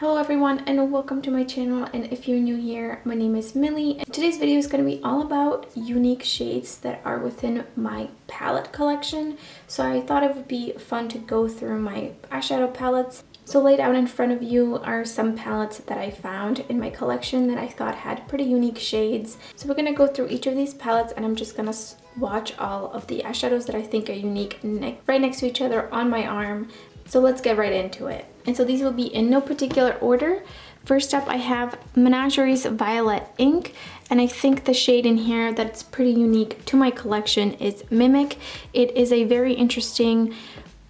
Hello everyone and welcome to my channel, and if you're new here, my name is Millie and today's video is going to be all about unique shades that are within my palette collection. So I thought it would be fun to go through my eyeshadow palettes. So laid out in front of you are some palettes that I found in my collection that I thought had pretty unique shades. So we're going to go through each of these palettes and I'm just going to swatch all of the eyeshadows that I think are unique right next to each other on my arm. So let's get right into it. And so these will be in no particular order. First up, I have Menagerie's Violet Ink, and I think the shade in here that's pretty unique to my collection is Mimic. It is a very interesting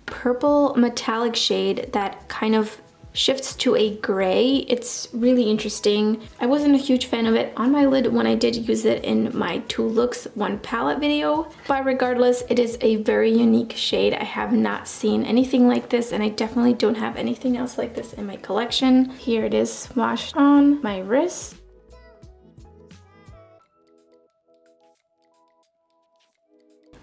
purple metallic shade that kind of shifts to a gray. It's really interesting. I wasn't a huge fan of it on my lid when I did use it in my 2 looks 1 palette video, but regardless, it is a very unique shade. I have not seen anything like this, and I definitely don't have anything else like this in my collection. Here it is swatched on my wrist.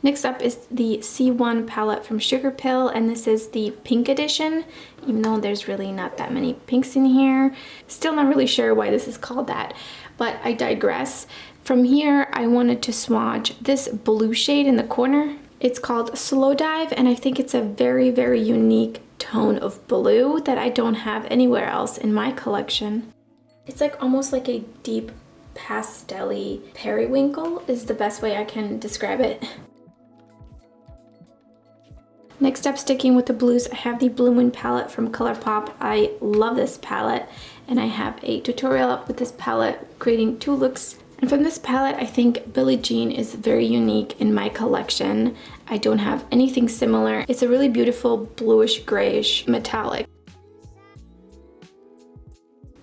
Next up is the C1 palette from Sugarpill, and this is the pink edition, even though there's really not that many pinks in here. Still not really sure why this is called that, but I digress. From here, I wanted to swatch this blue shade in the corner. It's called Slow Dive, and I think it's a very, very unique tone of blue that I don't have anywhere else in my collection. It's like almost like a deep pastel-y periwinkle is the best way I can describe it. Next up, sticking with the blues, I have the Blue Moon palette from ColourPop. I love this palette, and I have a tutorial up with this palette creating 2 looks. And from this palette, I think Billie Jean is very unique in my collection. I don't have anything similar. It's a really beautiful bluish grayish metallic.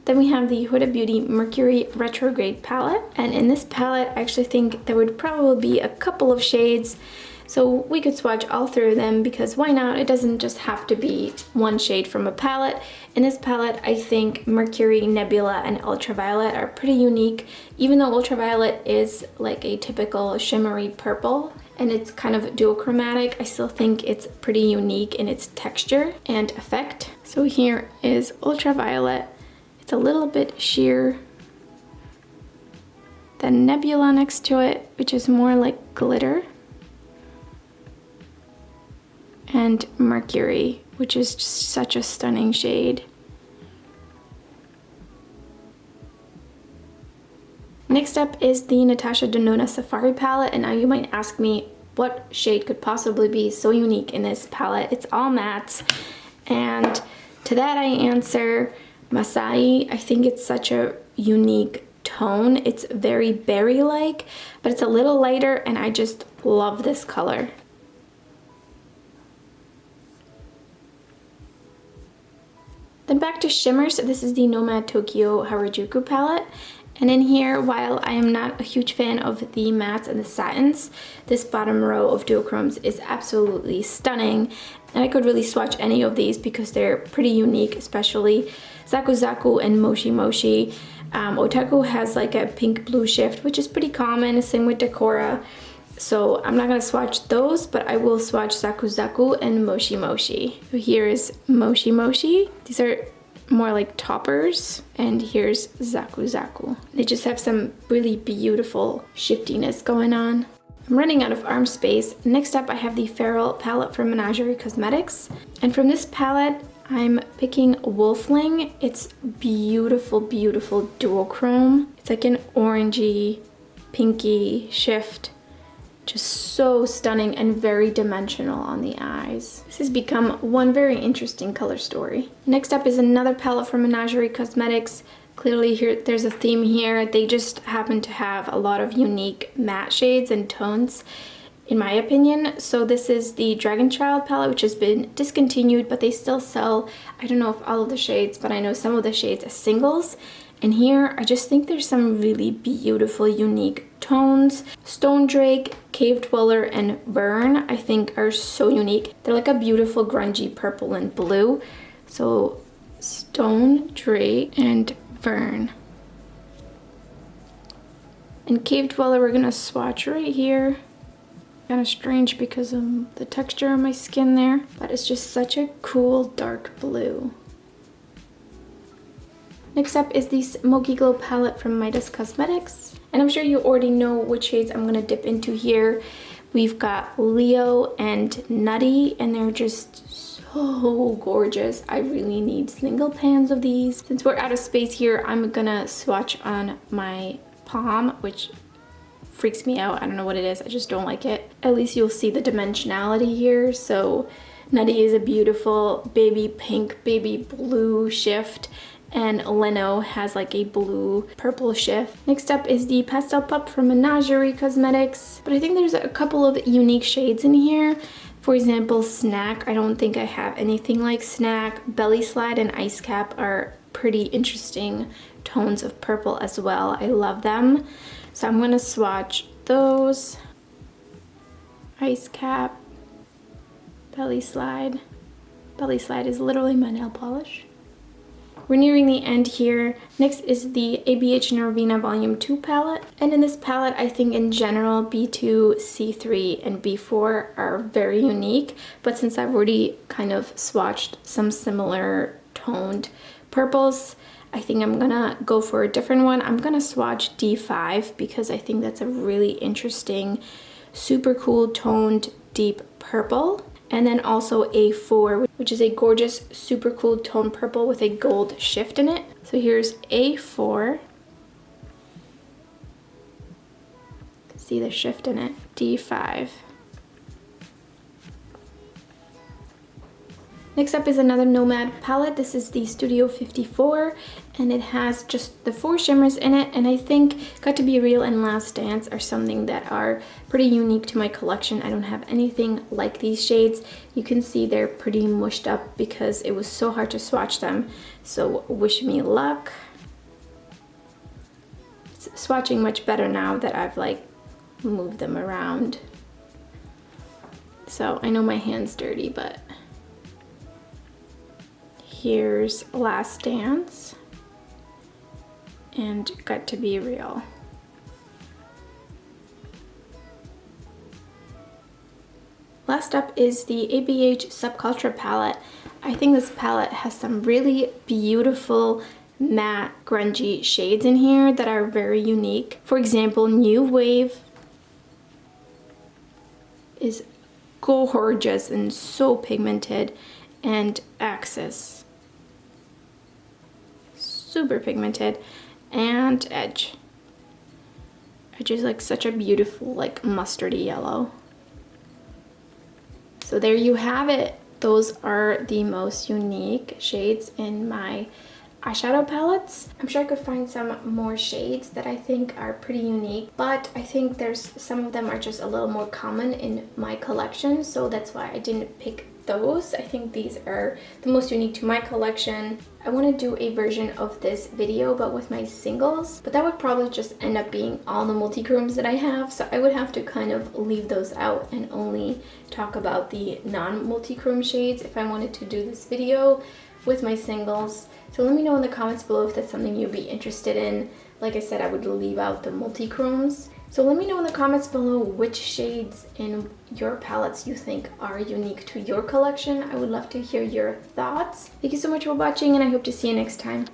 Then we have the Huda Beauty Mercury Retrograde palette, and in this palette I actually think there would probably be a couple of shades, so we could swatch all 3 of them because why not? It doesn't just have to be one shade from a palette. In this palette, I think Mercury, Nebula, and Ultraviolet are pretty unique. Even though Ultraviolet is like a typical shimmery purple and it's kind of duochromatic, I still think it's pretty unique in its texture and effect. So here is Ultraviolet. It's a little bit sheer. Then Nebula next to it, which is more like glitter. And Mercury, which is just such a stunning shade. Next up is the Natasha Denona Safari palette, and now you might ask me what shade could possibly be so unique in this palette. It's all mattes, and to that I answer Masai. I think it's such a unique tone. It's very berry-like, but it's a little lighter, and I just love this color. Then back to shimmers. This is the Nomad Tokyo Harajuku palette. And in here, while I am not a huge fan of the mattes and the satins, this bottom row of duochromes is absolutely stunning. And I could really swatch any of these because they're pretty unique, especially Zaku Zaku and Moshi Moshi. Otaku has like a pink blue shift, which is pretty common, same with Decora. So I'm not going to swatch those, but I will swatch Zaku Zaku and Moshi Moshi. So here's Moshi Moshi. These are more like toppers, and here's Zaku Zaku. They just have some really beautiful shiftiness going on. I'm running out of arm space. Next up, I have the Feral palette from Menagerie Cosmetics. And from this palette, I'm picking Wolfling. It's beautiful, beautiful duochrome. It's like an orangey, pinky shift. Just so stunning and very dimensional on the eyes. This has become one very interesting color story. Next up is another palette from Menagerie Cosmetics. Clearly here there's a theme here. They just happen to have a lot of unique matte shades and tones, in my opinion. So this is the Dragon Child palette, which has been discontinued, but they still sell, I don't know if all of the shades, but I know some of the shades as singles. And here, I just think there's some really beautiful, unique tones. Stone Drake, Cave Dweller, and Burn, I think are so unique. They're like a beautiful grungy purple and blue. So Stone Drake and Burn. And Cave Dweller, we're gonna swatch right here. Kind of strange because of the texture of my skin there, but it's just such a cool dark blue. Next up is the Smoky Glow palette from Midas Cosmetics. And I'm sure you already know which shades I'm gonna dip into here. We've got Leo and Nutty, and they're just so gorgeous. I really need single pans of these. Since we're out of space here, I'm gonna swatch on my palm, which freaks me out. I don't know what it is, I just don't like it. At least you'll see the dimensionality here. So Nutty is a beautiful baby pink, baby blue shift, and Leno has like a blue purple shift. Next up is the Pest Up Up from Menagerie Cosmetics, but I think there's a couple of unique shades in here. For example, Snack, I don't think I have anything like Snack. Belly Slide and Ice Cap are pretty interesting tones of purple as well. I love them. So I'm gonna swatch those. Ice Cap, Belly Slide. Belly Slide is literally my nail polish. We're nearing the end here. Next is the ABH Nerveena Volume 2 palette. And in this palette, I think in general, B2, C3, and B4 are very unique. But since I've already kind of swatched some similar toned purples, I think I'm gonna go for a different one. I'm gonna swatch D5 because I think that's a really interesting, super cool toned deep purple. And then also A4, which is a gorgeous, super cool tone purple with a gold shift in it. So here's A4. See the shift in it. D5. Next up is another Nomad palette. This is the Studio 54, and it has just the 4 shimmers in it, and I think Got to Be Real and Last Dance are something that are pretty unique to my collection. I don't have anything like these shades. You can see they're pretty mushed up because it was so hard to swatch them, so wish me luck. It's swatching much better now that I've like moved them around. So I know my hand's dirty, but here's Last Dance and Got to Be Real. Last up is the ABH Subculture palette. I think this palette has some really beautiful matte grungy shades in here that are very unique. For example, New Wave is gorgeous and so pigmented, and Axis, super pigmented, and Edge. Edge is like such a beautiful like mustardy yellow. So there you have it. Those are the most unique shades in my eyeshadow palettes. I'm sure I could find some more shades that I think are pretty unique, but I think there's some of them are just a little more common in my collection, so that's why I didn't pick those. I think these are the most unique to my collection. I want to do a version of this video but with my singles, but that would probably just end up being all the multi-chromes that I have, so I would have to kind of leave those out and only talk about the non-multi-chrome shades if I wanted to do this video with my singles. So let me know in the comments below if that's something you'd be interested in. Like I said, I would leave out the multi-chromes. So let me know in the comments below which shades in your palettes you think are unique to your collection. I would love to hear your thoughts. Thank you so much for watching, and I hope to see you next time.